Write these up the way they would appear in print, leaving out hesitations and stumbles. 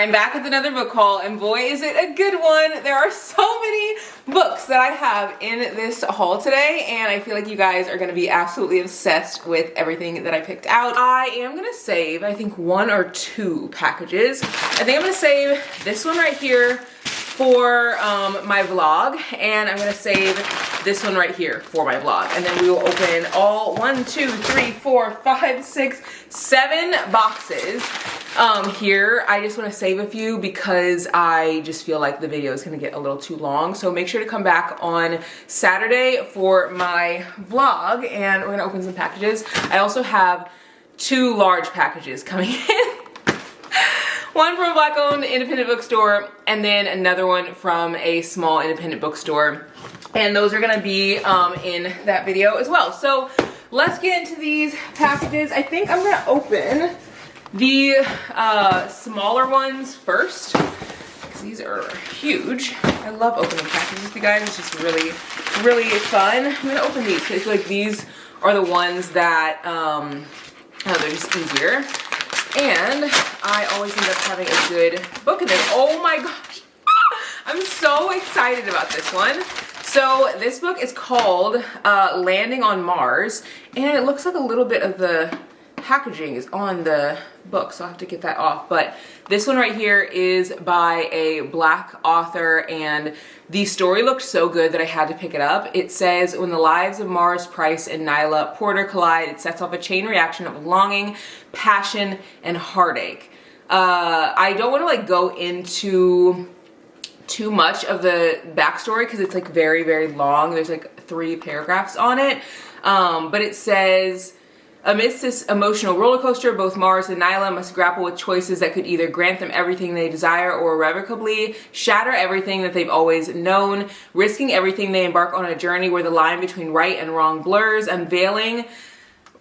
I'm back with another book haul, and boy is it a good one. There are so many books that I have in this haul today, and I feel like you guys are gonna be absolutely obsessed with everything that I picked out. I am gonna save, I think, 1 or 2 packages. I think I'm gonna save this one right here for my vlog, and I'm gonna save this one right here for my vlog, and then we will open all 1, 2, 3, 4, 5, 6, 7 boxes here. I just want to save a few because I just feel like the video is going to get a little too long, so make sure to come back on Saturday for my vlog, and we're going to open some packages. I also have 2 large packages coming in. One from a Black-owned independent bookstore, and then another one from a small independent bookstore. And those are gonna be in that video as well. So let's get into these packages. I think I'm gonna open the smaller ones first, because these are huge. I love opening packages, you guys. It's just really, really fun. I'm gonna open these because I feel like these are the ones that, they're just easier. And I always end up having a good book in there. Oh my gosh, I'm so excited about this one. So this book is called Landing on Mars, and it looks like a little bit of the packaging is on the book, so I'll have to get that off. But this one right here is by a Black author, and the story looked so good that I had to pick it up. It says, when the lives of Mars, Price, and Nyla Porter collide, it sets off a chain reaction of longing, passion, and heartache. I don't want to like go into too much of the backstory because it's like very, very long. There's like 3 paragraphs on it. But it says, amidst this emotional roller coaster, both Mars and Nyla must grapple with choices that could either grant them everything they desire or irrevocably shatter everything that they've always known. Risking everything, they embark on a journey where the line between right and wrong blurs, unveiling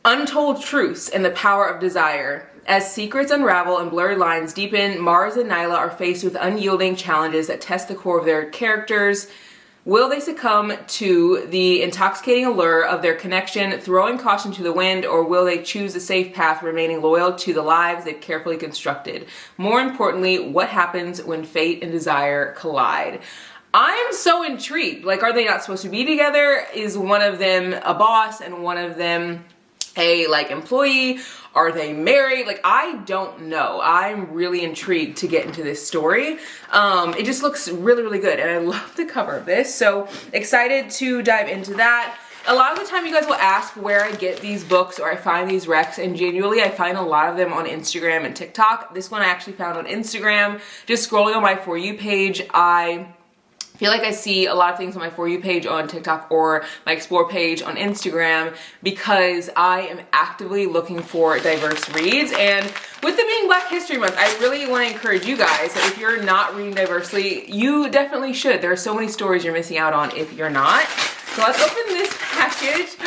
untold truths and the power of desire. As secrets unravel and blurred lines deepen, Mars and Nyla are faced with unyielding challenges that test the core of their characters. Will they succumb to the intoxicating allure of their connection, throwing caution to the wind, or will they choose a safe path, remaining loyal to the lives they've carefully constructed? More importantly, what happens when fate and desire collide? I'm so intrigued. Like, are they not supposed to be together? Is one of them a boss and one of them a like employee? Are they married? Like, I don't know. I'm really intrigued to get into this story. It just looks really, really good, and I love the cover of this, so excited to dive into that. A lot of the time you guys will ask where I get these books or I find these recs, and genuinely I find a lot of them on Instagram and TikTok. This one I actually found on Instagram. Just scrolling on my For You page, I feel like I see a lot of things on my For You page on TikTok or my Explore page on Instagram because I am actively looking for diverse reads. And with it being Black History Month, I really want to encourage you guys that if you're not reading diversely, you definitely should. There are so many stories you're missing out on if you're not. So let's open this package.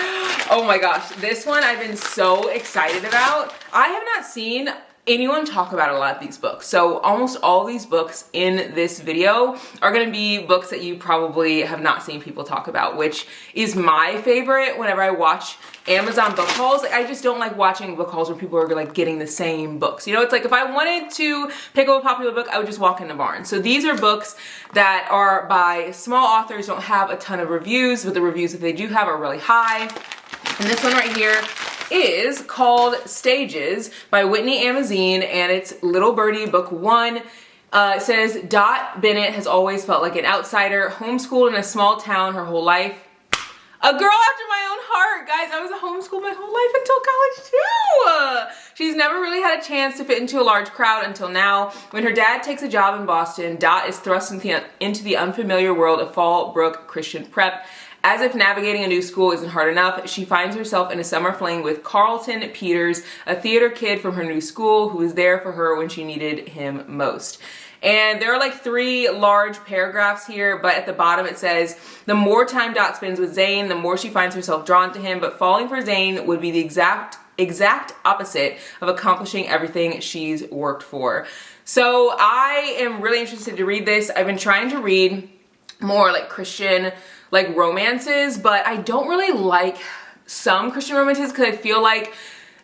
Oh my gosh, this one I've been so excited about. I have not seen anyone talk about a lot of these books. So almost all these books in this video are going to be books that you probably have not seen people talk about, which is my favorite whenever I watch Amazon book hauls. Like, I just don't like watching book hauls where people are like getting the same books. You know, it's like if I wanted to pick up a popular book, I would just walk into Barnes. So these are books that are by small authors, don't have a ton of reviews, but the reviews that they do have are really high. And this one right here is called Stages by Whitney Amazine, and it's Little Birdie book 1. It says, Dot Bennett has always felt like an outsider, homeschooled in a small town her whole life. A girl after my own heart. Guys, I was homeschooled my whole life until college too. She's never really had a chance to fit into a large crowd until now. When her dad takes a job in Boston, Dot is thrust into the unfamiliar world of Fallbrook Christian Prep. As if navigating a new school isn't hard enough, she finds herself in a summer fling with Carlton Peters, a theater kid from her new school who was there for her when she needed him most. And there are like 3 large paragraphs here, but at the bottom it says, the more time Dot spends with Zane, the more she finds herself drawn to him, but falling for Zane would be the exact opposite of accomplishing everything she's worked for. So I am really interested to read this. I've been trying to read more like Christian like romances, but I don't really like some Christian romances because I feel like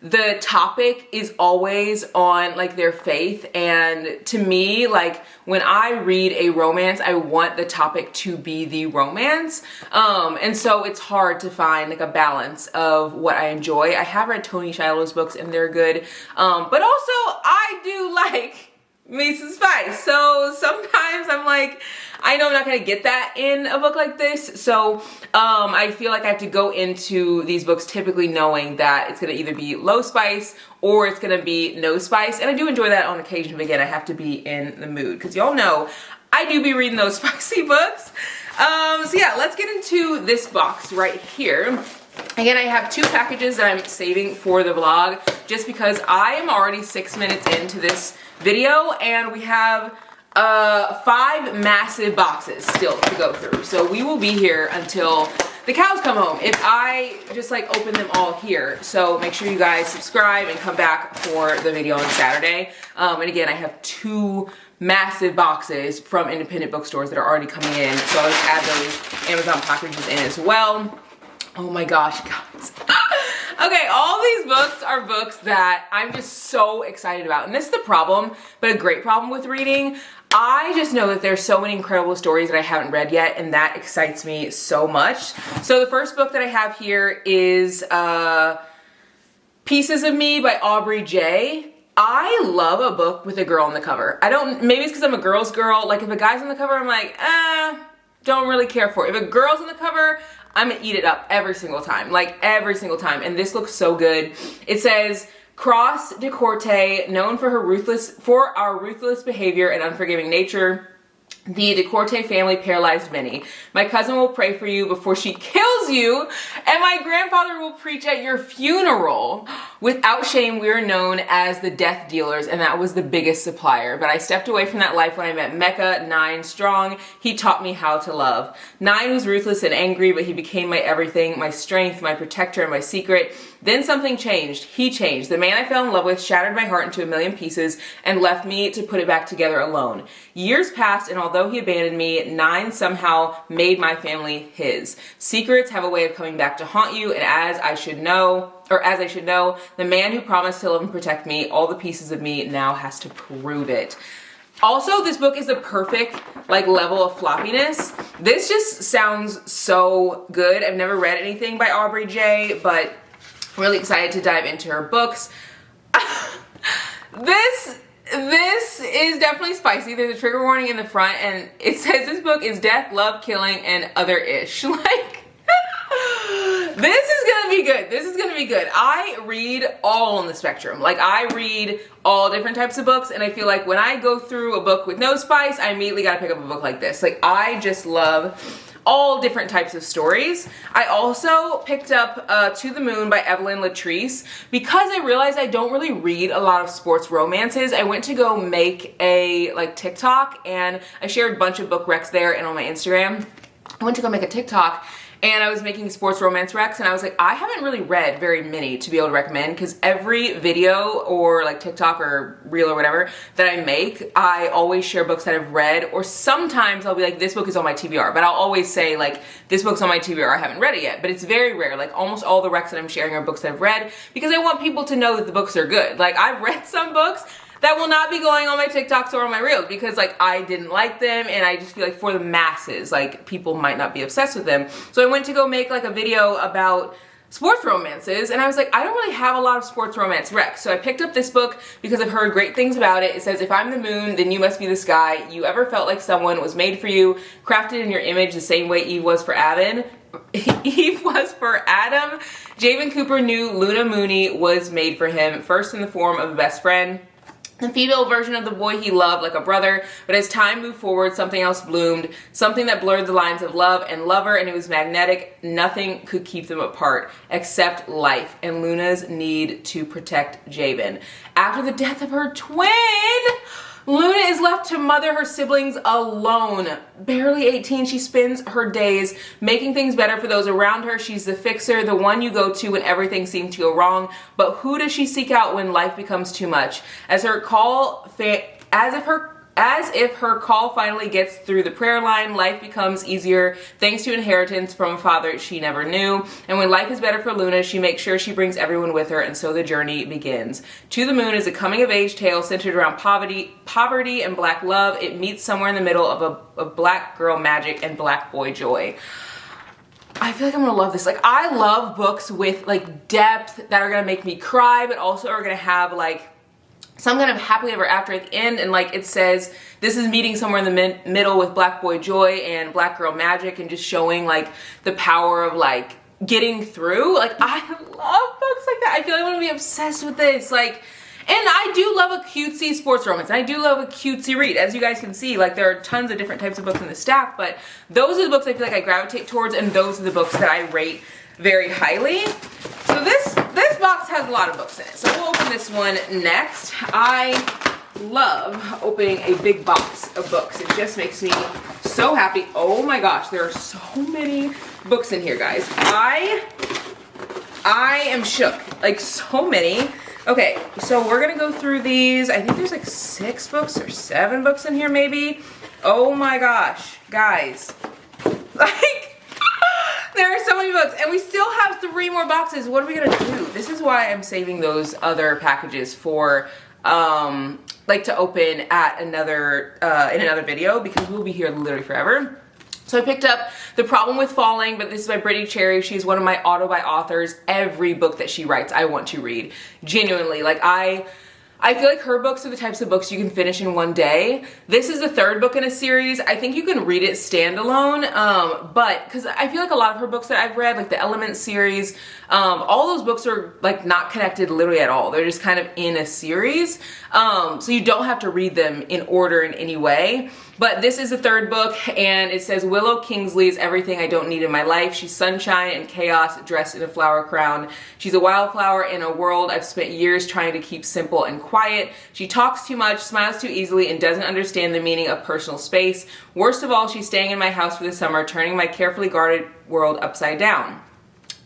the topic is always on like their faith, and to me, like when I read a romance, I want the topic to be the romance, and so it's hard to find like a balance of what I enjoy. I have read Tony Shiloh's books and they're good, but also I do like me some spice, so sometimes I'm like, I know I'm not gonna get that in a book like this, so I feel like I have to go into these books typically knowing that it's gonna either be low spice or it's gonna be no spice, and I do enjoy that on occasion, but again, I have to be in the mood, because y'all know I do be reading those spicy books. So yeah, let's get into this box right here. Again, I have 2 packages that I'm saving for the vlog, just because I am already 6 minutes into this video, and we have 5 massive boxes still to go through. So we will be here until the cows come home if I just like open them all here. So make sure you guys subscribe and come back for the video on Saturday. And again, I have 2 massive boxes from independent bookstores that are already coming in. So I'll just add those Amazon packages in as well. Oh my gosh, guys. Okay, all these books are books that I'm just so excited about. And this is the problem, but a great problem with reading. I just know that there's so many incredible stories that I haven't read yet, and that excites me so much. So the first book that I have here is Pieces of Me by Aubrey J. I love a book with a girl on the cover. Maybe it's because I'm a girl's girl. Like if a guy's on the cover, I'm like, don't really care for it. If a girl's on the cover, I'm gonna eat it up every single time, like every single time. And this looks so good. It says, Cross de Corte, known for our ruthless behavior and unforgiving nature, the de Corte family paralyzed many. My cousin will pray for you before she kills you, and my grandfather will preach at your funeral. Without shame, we are known as the death dealers, and that was the biggest supplier. But I stepped away from that life when I met Mecca, 9 strong. He taught me how to love. 9 was ruthless and angry, but he became my everything, my strength, my protector, and my secret. Then something changed. He changed. The man I fell in love with shattered my heart into a million pieces and left me to put it back together alone. Years passed, and although he abandoned me, 9 somehow made my family his. Secrets have a way of coming back to haunt you, and as I should know, the man who promised to love and protect me, all the pieces of me, now has to prove it. Also, this book is the perfect like level of floppiness. This just sounds so good. I've never read anything by Aubrey J, but really excited to dive into her books. This is definitely spicy. There's a trigger warning in the front, and it says this book is death, love, killing, and other-ish. Like, this is gonna be good. This is gonna be good. I read all on the spectrum. Like, I read all different types of books, and I feel like when I go through a book with no spice, I immediately gotta pick up a book like this. Like, I just love all different types of stories. I also picked up To the Moon by Evelyn Latrice because I realized I don't really read a lot of sports romances. I went to go make a like TikTok, and I shared a bunch of book recs there and on my Instagram. I went to go make a TikTok, and I was making sports romance recs, and I was like, I haven't really read very many to be able to recommend, because every video or like TikTok or reel or whatever that I make, I always share books that I've read, or sometimes I'll be like, this book is on my TBR, but I'll always say like, this book's on my TBR, I haven't read it yet, but it's very rare. Like almost all the recs that I'm sharing are books that I've read, because I want people to know that the books are good. Like I've read some books that will not be going on my TikToks or on my Reels because like I didn't like them, and I just feel like for the masses, like people might not be obsessed with them. So I went to go make like a video about sports romances, and I was like, I don't really have a lot of sports romance recs. So I picked up this book because I've heard great things about it. It says, if I'm the moon, then you must be the sky. You ever felt like someone was made for you, crafted in your image the same way Eve was for Adam? Javen Cooper knew Luna Mooney was made for him, first in the form of a best friend, the female version of the boy he loved like a brother, but as time moved forward, something else bloomed, something that blurred the lines of love and lover, and it was magnetic. Nothing could keep them apart except life and Luna's need to protect Javen. After the death of her twin, Luna is left to mother her siblings alone. Barely 18, she spends her days making things better for those around her. She's the fixer, the one you go to when everything seems to go wrong. But who does she seek out when life becomes too much? As if her As if her call finally gets through the prayer line, life becomes easier thanks to inheritance from a father she never knew. And when life is better for Luna, she makes sure she brings everyone with her, and so the journey begins. To the Moon is a coming-of-age tale centered around poverty and black love. It meets somewhere in the middle of black girl magic and black boy joy. I feel like I'm gonna love this. Like, I love books with like depth that are gonna make me cry, but also are gonna have like some kind of happily ever after at the end. And like it says, this is meeting somewhere in the middle with black boy joy and black girl magic, and just showing like the power of like getting through. Like, I love books like that. I feel like I want to be obsessed with this. Like, and I do love a cutesy sports romance. I do love a cutesy read. As you guys can see, like there are tons of different types of books in the stack, but those are the books I feel like I gravitate towards, and those are the books that I rate very highly. So this box has a lot of books in it. So we'll open this one next. I love opening a big box of books. It just makes me so happy. Oh my gosh, there are so many books in here, guys. I am shook. Like, so many. Okay, so we're gonna go through these. I think there's like 6 books or 7 books in here maybe. Oh my gosh, guys. Like, there are so many books, and we still have 3 more boxes. What are we gonna do? This is why I'm saving those other packages for like to open at another in another video, because we'll be here literally forever. So I picked up The Problem with Falling, but this is by Brittany Cherry. She's one of my auto-buy authors. Every book that she writes, I want to read. Genuinely, like I feel like her books are the types of books you can finish in one day. This is the 3rd book in a series. I think you can read it standalone, but because I feel like a lot of her books that I've read, like the Element series, all those books are like not connected literally at all. They're just kind of in a series, so you don't have to read them in order in any way. But this is the 3rd book, and it says, Willow Kingsley is everything I don't need in my life. She's sunshine and chaos dressed in a flower crown. She's a wildflower in a world I've spent years trying to keep simple and quiet. She talks too much, smiles too easily, and doesn't understand the meaning of personal space. Worst of all, she's staying in my house for the summer, turning my carefully guarded world upside down.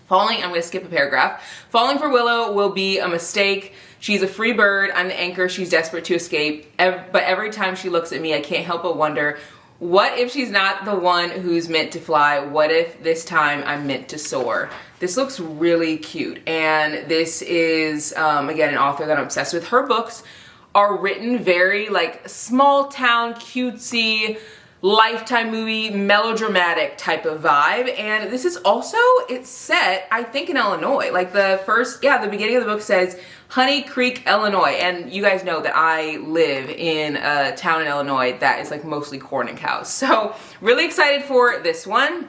Falling, I'm going to skip a paragraph. Falling for Willow will be a mistake. She's a free bird. I'm the anchor she's desperate to escape. But every time she looks at me, I can't help but wonder, what if she's not the one who's meant to fly? What if this time I'm meant to soar? This looks really cute. And this is, again, an author that I'm obsessed with. Her books are written very like small town, cutesy, Lifetime movie, melodramatic type of vibe. And this is also, it's set, I think, in Illinois. Like the beginning of the book says Honey Creek, Illinois. And you guys know that I live in a town in Illinois that is like mostly corn and cows. So really excited for this one.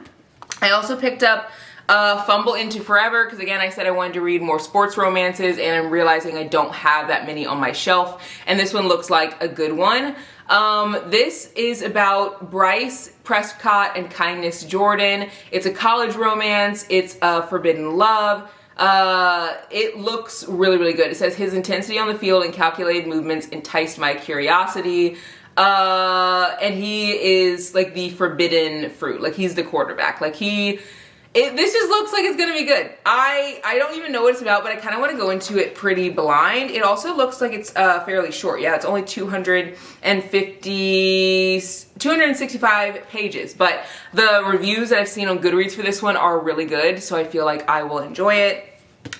I also picked up Fumble Into Forever, because again, I said I wanted to read more sports romances, and I'm realizing I don't have that many on my shelf, and this one looks like a good one. This is about Bryce Prescott and Kindness Jordan. It's a college romance. It's a forbidden love. It looks really, really good. It says, his intensity on the field and calculated movements enticed my curiosity. And he is like the forbidden fruit. Like, he's the quarterback. Like, this just looks like it's gonna be good. I don't even know what it's about, but I kind of want to go into it pretty blind. It also looks like it's fairly short. Yeah, it's only 265 pages, but the reviews that I've seen on Goodreads for this one are really good, so I feel like I will enjoy it.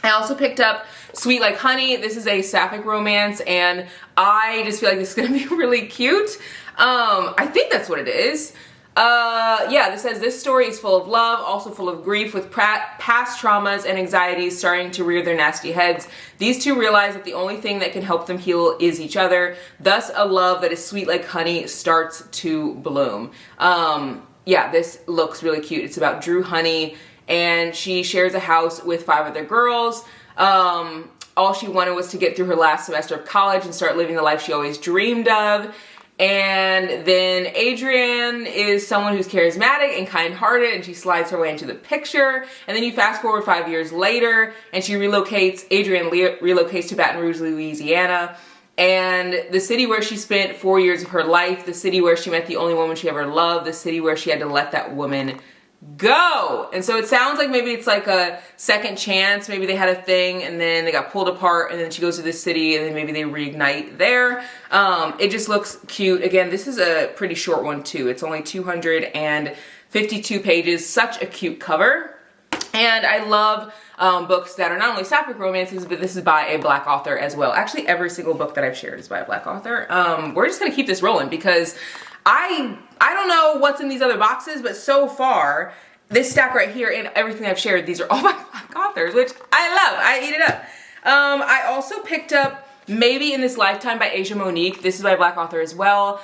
I also picked up Sweet Like Honey. This is a sapphic romance, and I just feel like this is gonna be really cute. I think that's what it is. Yeah, this says, this story is full of love, also full of grief, with past traumas and anxieties starting to rear their nasty heads. These two realize that the only thing that can help them heal is each other. Thus, a love that is sweet like honey starts to bloom. Yeah, this looks really cute. It's about Drew Honey, and she shares a house with 5 other girls. All she wanted was to get through her last semester of college and start living the life she always dreamed of. And then Adrienne is someone who's charismatic and kind-hearted, and she slides her way into the picture. And then you fast forward 5 years later, and Adrienne relocates to Baton Rouge, Louisiana. And the city where she spent 4 years of her life, the city where she met the only woman she ever loved, the city where she had to let that woman go. And so it sounds like maybe it's like a second chance. Maybe they had a thing and then they got pulled apart, and then she goes to this city and then maybe they reignite there. It just looks cute. Again, this is a pretty short one too. It's only 252 pages. Such a cute cover. And I love books that are not only sapphic romances, but this is by a Black author as well. Actually, every single book that I've shared is by a Black author. We're just gonna keep this rolling because I don't know what's in these other boxes, but so far, this stack right here and everything I've shared, these are all by Black authors, which I love. I eat it up. I also picked up Maybe in This Lifetime by Asia Monique. This is by a Black author as well.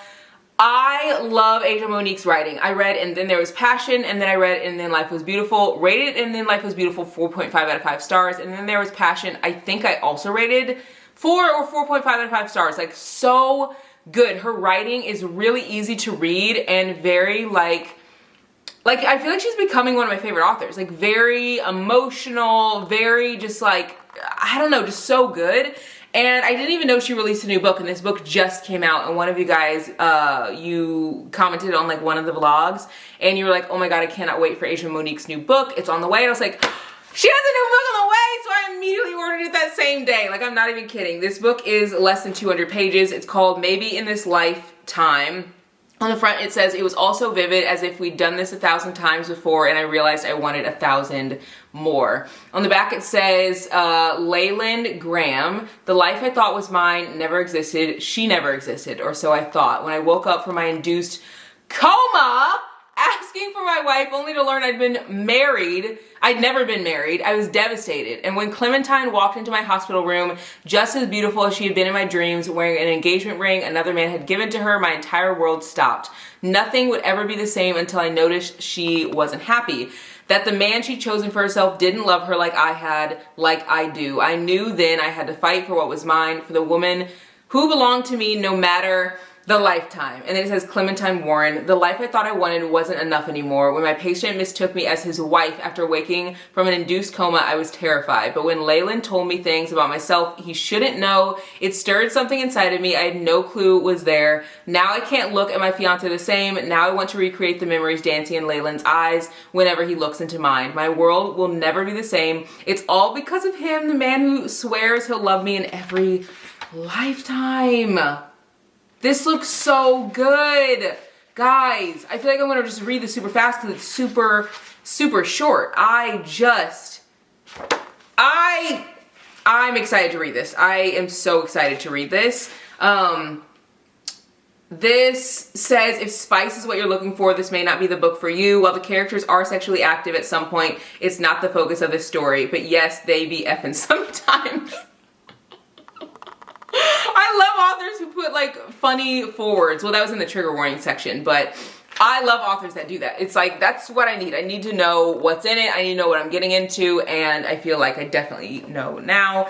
I love Asia Monique's writing. I read And Then There Was Passion, and then I read And Then Life Was Beautiful. Rated And Then Life Was Beautiful 4.5 out of 5 stars. And Then There Was Passion, I think I also rated 4 or 4.5 out of 5 stars. Like, so good. Her writing is really easy to read and very like I feel like she's becoming one of my favorite authors. Like, very emotional, very just like, I don't know, just so good. And I didn't even know she released a new book, and this book just came out, and one of you guys, you commented on like one of the vlogs, and you were like, oh my god, I cannot wait for Asia Monique's new book. It's on the way. And I was like, she has a new book on the way, so I immediately ordered it that same day. Like, I'm not even kidding. This book is less than 200 pages. It's called Maybe in This Lifetime. On the front, it says, it was all so vivid as if we'd done this 1,000 times before, and I realized I wanted 1,000 more. On the back, it says, Leyland Graham, the life I thought was mine never existed. She never existed, or so I thought. When I woke up from my induced coma, asking for my wife only to learn I'd never been married, I was devastated. And when Clementine walked into my hospital room, just as beautiful as she had been in my dreams, wearing an engagement ring another man had given to her, my entire world stopped. Nothing would ever be the same until I noticed she wasn't happy. That the man she'd chosen for herself didn't love her like I do. I knew then I had to fight for what was mine, for the woman who belonged to me no matter the lifetime. And then it says, Clementine Warren, the life I thought I wanted wasn't enough anymore. When my patient mistook me as his wife after waking from an induced coma, I was terrified. But when Leyland told me things about myself he shouldn't know, it stirred something inside of me I had no clue was there. Now I can't look at my fiance the same. Now I want to recreate the memories dancing in Leyland's eyes whenever he looks into mine. My world will never be the same. It's all because of him, the man who swears he'll love me in every lifetime. This looks so good. Guys, I feel like I'm gonna just read this super fast because it's super, super short. I'm excited to read this. I am so excited to read this. This says, if spice is what you're looking for, this may not be the book for you. While the characters are sexually active at some point, it's not the focus of this story. But yes, they be effing sometimes. I love authors who put like funny forwards. Well, that was in the trigger warning section, but I love authors that do that. It's like, that's what I need. I need to know what's in it. I need to know what I'm getting into, and I feel like I definitely know now.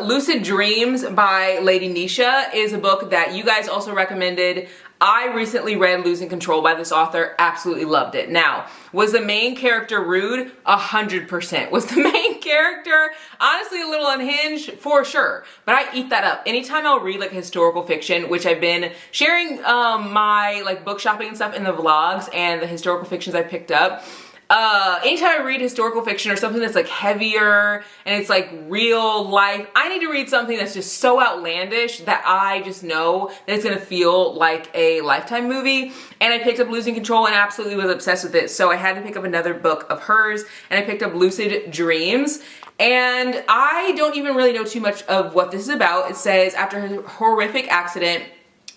Lucid Dreams by Lady Nisha is a book that you guys also recommended. I recently read Losing Control by this author, absolutely loved it. Now, was the main character rude? 100%. Was the main character honestly a little unhinged? For sure. But I eat that up. Anytime I'll read like historical fiction, which I've been sharing my like book shopping and stuff in the vlogs and the historical fictions I picked up. Anytime I read historical fiction or something that's like heavier and it's like real life, I need to read something that's just so outlandish that I just know that it's gonna feel like a Lifetime movie. And I picked up Losing Control and absolutely was obsessed with it. So I had to pick up another book of hers, and I picked up Lucid Dreams. And I don't even really know too much of what this is about. It says, after a horrific accident,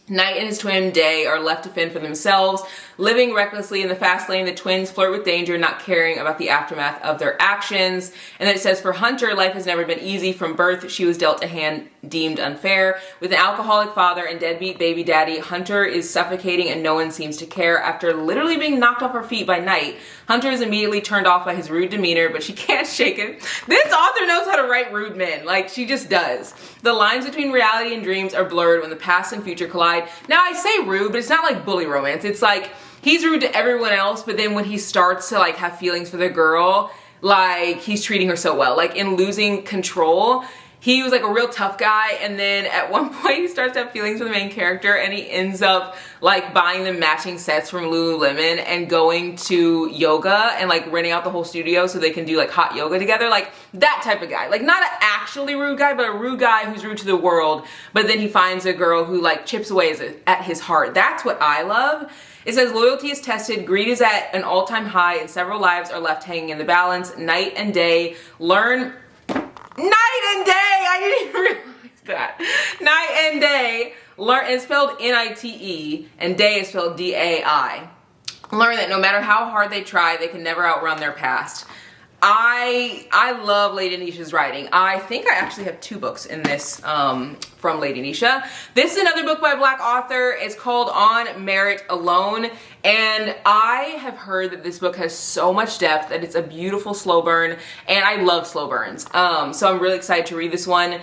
Knight and his twin Day are left to fend for themselves. Living recklessly in the fast lane, the twins flirt with danger, not caring about the aftermath of their actions. And then it says, for Hunter, life has never been easy. From birth, she was dealt a hand deemed unfair. With an alcoholic father and deadbeat baby daddy, Hunter is suffocating and no one seems to care. After literally being knocked off her feet by Knight, Hunter is immediately turned off by his rude demeanor, but she can't shake it. This author knows how to write rude men. Like, she just does. The lines between reality and dreams are blurred when the past and future collide. Now, I say rude, but it's not like bully romance. It's like, he's rude to everyone else, but then when he starts to like have feelings for the girl, like he's treating her so well. Like in Losing Control, he was like a real tough guy, and then at one point he starts to have feelings for the main character, and he ends up like buying them matching sets from Lululemon and going to yoga and like renting out the whole studio so they can do like hot yoga together. Like that type of guy. Like not an actually rude guy, but a rude guy who's rude to the world, but then he finds a girl who like chips away at his heart. That's what I love. It says loyalty is tested, greed is at an all-time high, and several lives are left hanging in the balance. Night and day, learn. Night and day! I didn't even realize that. Night and day, learn, it's spelled N-I-T-E, and day is spelled D-A-I. Learn that no matter how hard they try, they can never outrun their past. I love Lady Nisha's writing. I think I actually have 2 books in this from Lady Nisha. This is another book by a Black author. It's called On Merit Alone, and I have heard that this book has so much depth, that it's a beautiful slow burn, and I love slow burns. So I'm really excited to read this one.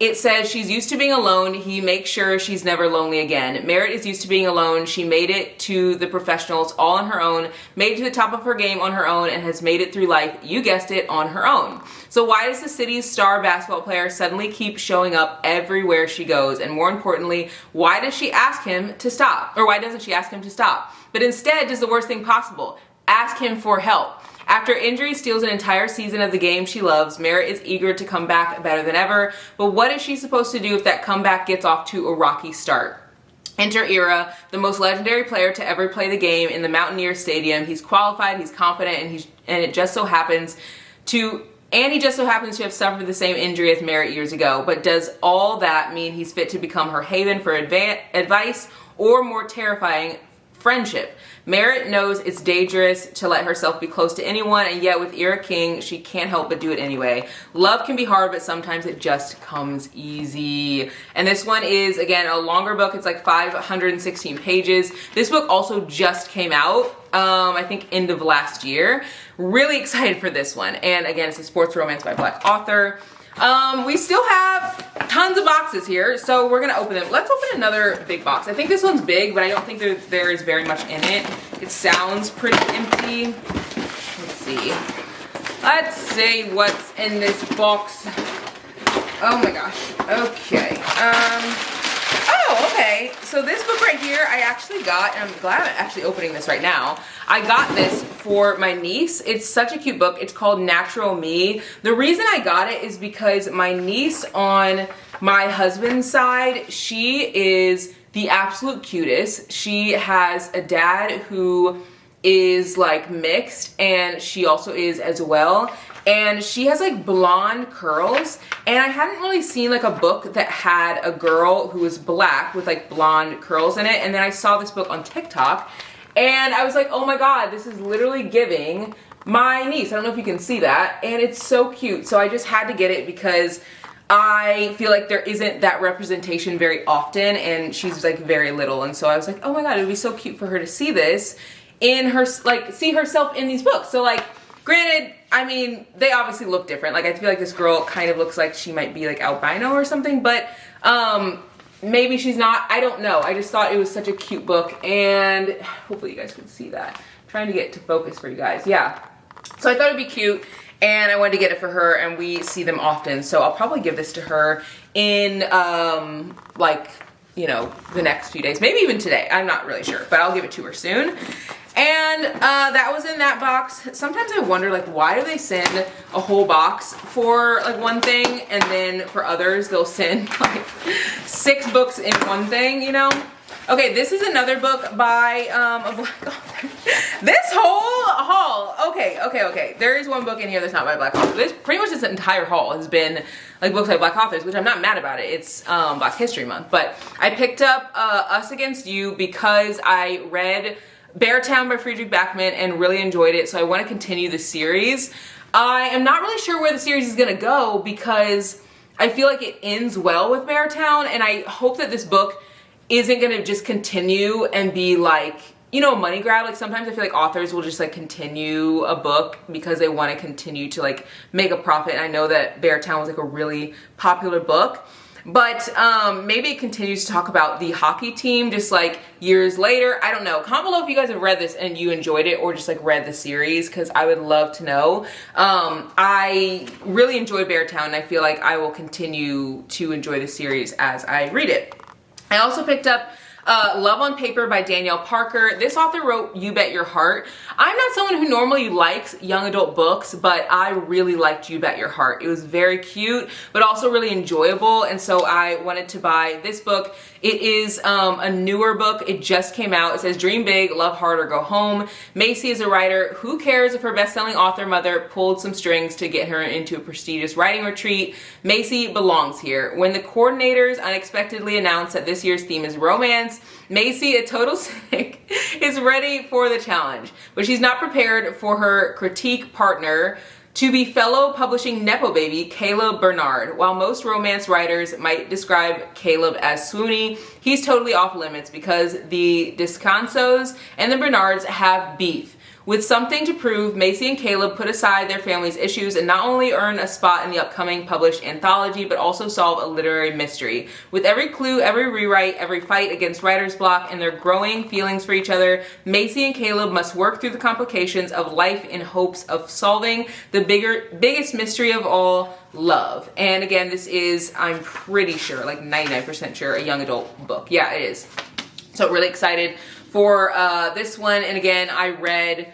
It says she's used to being alone. He makes sure she's never lonely again. Merit is used to being alone. She made it to the professionals all on her own, made it to the top of her game on her own, and has made it through life, you guessed it, on her own. So why does the city's star basketball player suddenly keep showing up everywhere she goes? And more importantly, why does she ask him to stop? Or why doesn't she ask him to stop? But instead does the worst thing possible, ask him for help. After injury steals an entire season of the game she loves, Merit is eager to come back better than ever. But what is she supposed to do if that comeback gets off to a rocky start? Enter Ira, the most legendary player to ever play the game in the Mountaineer Stadium. He's qualified, he's confident, and he just so happens to have suffered the same injury as Merit years ago. But does all that mean he's fit to become her haven for advice, or more terrifying, friendship? Merit knows it's dangerous to let herself be close to anyone, and yet with Ira King, she can't help but do it anyway. Love can be hard, but sometimes it just comes easy. And this one is, again, a longer book. It's like 516 pages. This book also just came out, I think end of last year. Really excited for this one. And again, it's a sports romance by a Black author. We still have tons of boxes here, so we're gonna open them. Let's open another big box. I think this one's big, but I don't think there is very much in it. It sounds pretty empty. Let's see. Let's see what's in this box. Oh my gosh. Okay. Oh, okay. So this book right here, I actually got, and I'm glad I'm actually opening this right now. I got this for my niece. It's such a cute book. It's called Natural Me. The reason I got it is because my niece on my husband's side, she is the absolute cutest. She has a dad who is like mixed, and she also is as well. And she has like blonde curls, and I hadn't really seen like a book that had a girl who was Black with like blonde curls in it. And then I saw this book on TikTok, and I was like, oh my God, this is literally giving my niece. I don't know if you can see that, and it's so cute. So I just had to get it because I feel like there isn't that representation very often, and she's like very little. And so I was like, oh my God, it would be so cute for her to see this in her, like see herself in these books. So like, granted, I mean, they obviously look different. Like, I feel like this girl kind of looks like she might be like albino or something, but maybe she's not. I don't know. I just thought it was such a cute book, and hopefully you guys can see that. I'm trying to get to focus for you guys. Yeah. So I thought it'd be cute, and I wanted to get it for her, and we see them often. So I'll probably give this to her in like, you know, the next few days, maybe even today. I'm not really sure, but I'll give it to her soon. And that was in that box. Sometimes I wonder, like, why do they send a whole box for like one thing, and then for others they'll send like 6 books in one thing, you know? Okay, this is another book by a Black author. This whole haul, okay. There is one book in here that's not by a Black author. This pretty much this entire haul has been like books by Black authors, which I'm not mad about it. It's Black History Month. But I picked up Us Against You because I read Beartown by Friedrich Backman and really enjoyed it, so I want to continue the series. I am not really sure where the series is going to go because I feel like it ends well with Beartown, and I hope that this book isn't going to just continue and be like, you know, a money grab. Like, sometimes I feel like authors will just like continue a book because they want to continue to like make a profit, and I know that Beartown was like a really popular book. But maybe it continues to talk about the hockey team just like years later. I don't know. Comment below if you guys have read this and you enjoyed it, or just like read the series, because I would love to know. I really enjoyed Beartown, and I feel like I will continue to enjoy the series as I read it. I also picked up Love on Paper by Danielle Parker. This author wrote You Bet Your Heart. I'm not someone who normally likes young adult books, but I really liked You Bet Your Heart. It was very cute, but also really enjoyable, and so I wanted to buy this book. It is a newer book. It just came out. It says, dream big, love hard, or go home. Macy is a writer. Who cares if her best-selling author mother pulled some strings to get her into a prestigious writing retreat? Macy belongs here. When the coordinators unexpectedly announced that this year's theme is romance, Macy, a total cynic, is ready for the challenge, but she's not prepared for her critique partner to be fellow publishing Nepo baby Caleb Bernard. While most romance writers might describe Caleb as swoony, he's totally off limits because the Descansos and the Bernards have beef. With something to prove, Macy and Caleb put aside their family's issues and not only earn a spot in the upcoming published anthology, but also solve a literary mystery. With every clue, every rewrite, every fight against writer's block, and their growing feelings for each other, Macy and Caleb must work through the complications of life in hopes of solving the biggest mystery of all, love. And again, this is, I'm pretty sure, like 99% sure, a young adult book. Yeah, it is. So really excited for this one. And again, I read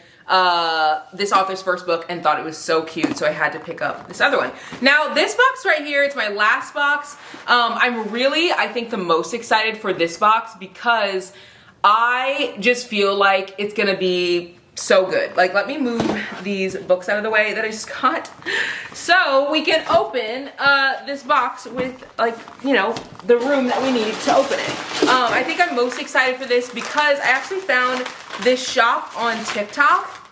this author's first book and thought it was so cute, so I had to pick up this other one. Now this box right here, it's my last box. I'm really, I think, the most excited for this box because I just feel like it's gonna be so good. Like, let me move these books out of the way that I just got so we can open this box with, like, you know, the room that we need to open it. I think I'm most excited for this because I actually found this shop on TikTok,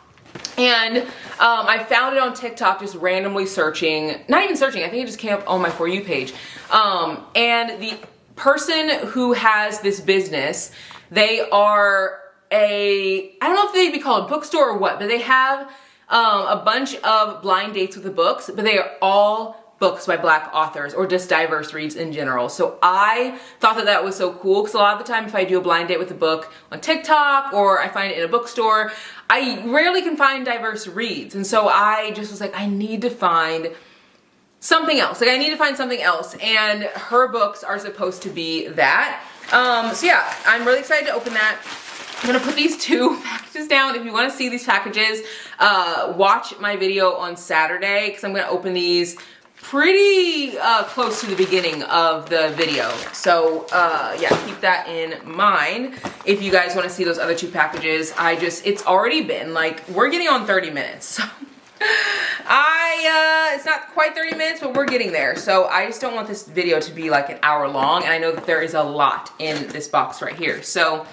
and I found it on TikTok just randomly searching, not even searching, I think it just came up on my For You page. And the person who has this business, they are I don't know if they'd be called a bookstore or what, but they have a bunch of blind dates with the books, but they are all books by Black authors or just diverse reads in general. So I thought that that was so cool because a lot of the time if I do a blind date with a book on TikTok or I find it in a bookstore, I rarely can find diverse reads. And so I just was like, I need to find something else. Like, I need to find something else. And her books are supposed to be that. So yeah, I'm really excited to open that. I'm gonna put these two packages down. If you wanna see these packages, watch my video on Saturday because I'm gonna open these pretty close to the beginning of the video. So yeah, keep that in mind if you guys wanna see those other two packages. It's already been, like, we're getting on 30 minutes. So it's not quite 30 minutes, but we're getting there. So I just don't want this video to be like an hour long, and I know that there is a lot in this box right here. So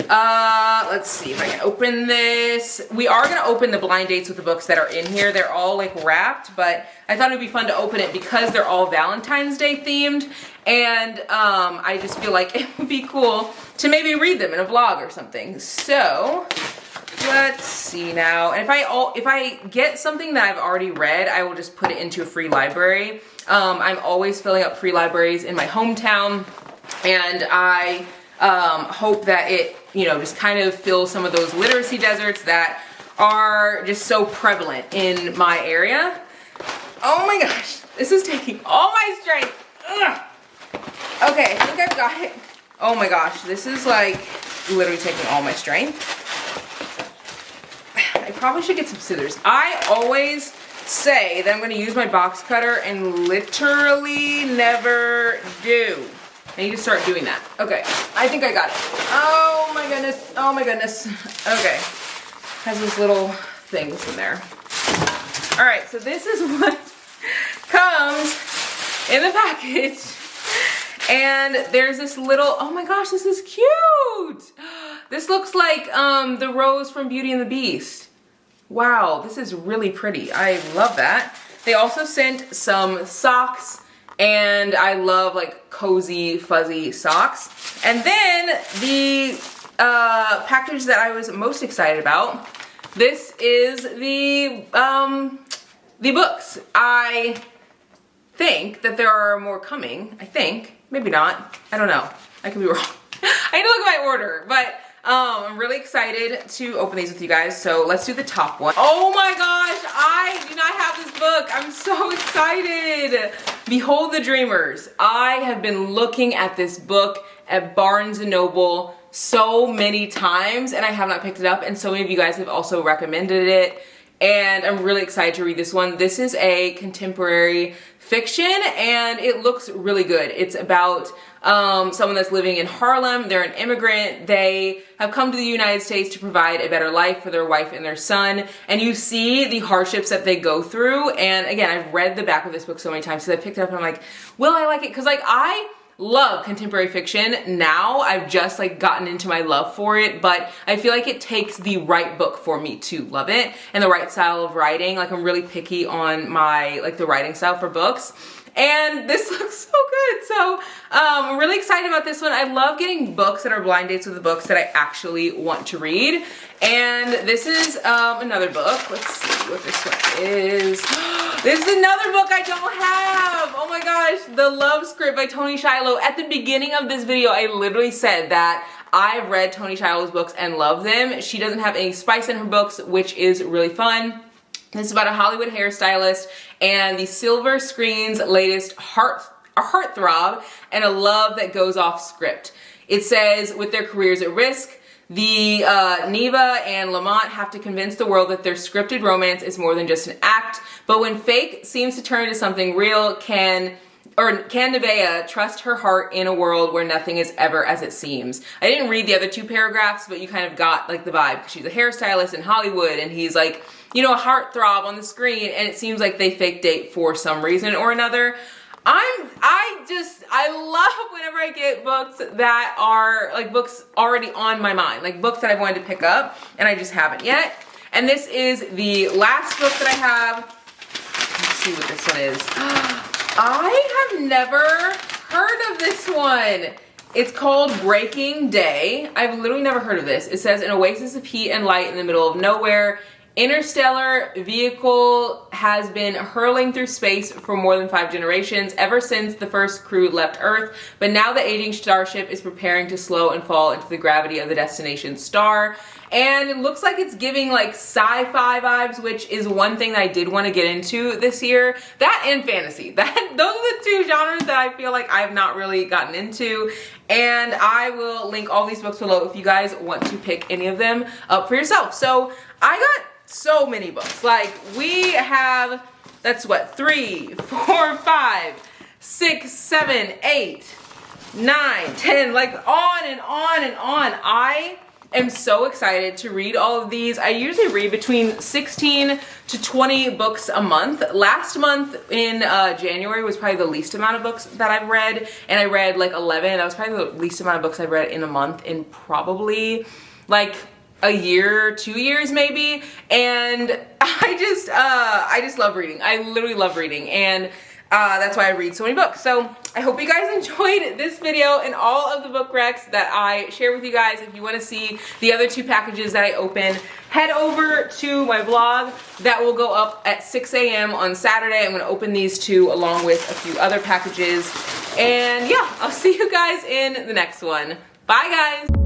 let's see if I can open this. We are gonna open the blind dates with the books that are in here. They're all like wrapped, but I thought it'd be fun to open it because they're all Valentine's Day themed, and I just feel like it would be cool to maybe read them in a vlog or something. So let's see now. And if I get something that I've already read, I will just put it into a free library. I'm always filling up free libraries in my hometown, and I hope that it, you know, just kind of fills some of those literacy deserts that are just so prevalent in my area. Oh my gosh, this is taking all my strength. Ugh. Okay, I think I've got it. Oh my gosh, this is like literally taking all my strength. I probably should get some scissors. I always say that I'm going to use my box cutter and literally never do. I need to start doing that. Okay, I think I got it. Oh my goodness, oh my goodness. Okay, has these little things in there. All right, so this is what comes in the package. And there's this little, oh my gosh, this is cute. This looks like the rose from Beauty and the Beast. Wow, this is really pretty. I love that. They also sent some socks, and I love like cozy, fuzzy socks. And then the package that I was most excited about, this is the books. I think that there are more coming. I think. Maybe not. I don't know. I could be wrong. I need to look at my order, but I'm really excited to open these with you guys. So let's do the top one. Oh my gosh, I do not have this book. I'm so excited. Behold the Dreamers. I have been looking at this book at Barnes & Noble so many times and I have not picked it up, and so many of you guys have also recommended it, and I'm really excited to read this one. This is a contemporary fiction and it looks really good. It's about someone that's living in Harlem. They're an immigrant. They have come to the United States to provide a better life for their wife and their son, and you see the hardships that they go through. And again, I've read the back of this book so many times, so I picked it up and I'm like, will I like it? Because like I love contemporary fiction now. I've just like gotten into my love for it, but I feel like it takes the right book for me to love it, and the right style of writing. Like I'm really picky on my the writing style for books, and this looks so good. So I'm really excited about this one. I love getting books that are blind dates with the books that I actually want to read. And this is another book. Let's see what this one is. This is another book I don't have. Oh my gosh, The Love Script by Toni Shiloh. At the beginning of this video, I literally said that I've read Toni Shiloh's books and love them. She doesn't have any spice in her books, which is really fun. This is about a Hollywood hairstylist and the silver screen's latest heartthrob and a love that goes off script. It says, with their careers at risk, the Neva and Lamont have to convince the world that their scripted romance is more than just an act, but when fake seems to turn into something real, can Nevaeh trust her heart in a world where nothing is ever as it seems? I didn't read the other two paragraphs, but you kind of got like the vibe. She's a hairstylist in Hollywood and he's like, you know, a heartthrob on the screen, and it seems like they fake date for some reason or another. I love whenever I get books that are like books already on my mind, like books that I've wanted to pick up and I just haven't yet. And this is the last book that I have. Let's see what this one is. I have never heard of this one. It's called Breaking Day. I've literally never heard of this. It says, an oasis of heat and light in the middle of nowhere. Interstellar vehicle has been hurling through space for more than 5 generations, ever since the first crew left Earth, but now the aging starship is preparing to slow and fall into the gravity of the destination star. And it looks like it's giving like sci-fi vibes, which is one thing that I did want to get into this year. That and fantasy. Those are the two genres that I feel like I have not really gotten into. And I will link all these books below if you guys want to pick any of them up for yourself. So I got so many books. Like we have, that's what, 3, 4, 5, 6, 7, 8, 9, 10, like on and on and on. I am so excited to read all of these. I usually read between 16 to 20 books a month. Last month in January was probably the least amount of books that I've read, and I read like 11. That was probably the least amount of books I've read in a month in probably like a year, 2 years maybe. And I just love reading. I literally love reading, and that's why I read so many books. So I hope you guys enjoyed this video and all of the book recs that I share with you guys. If you want to see the other 2 packages that I open, head over to my vlog that will go up at 6 a.m. on Saturday. I'm going to open these 2 along with a few other packages. And yeah, I'll see you guys in the next one. Bye guys!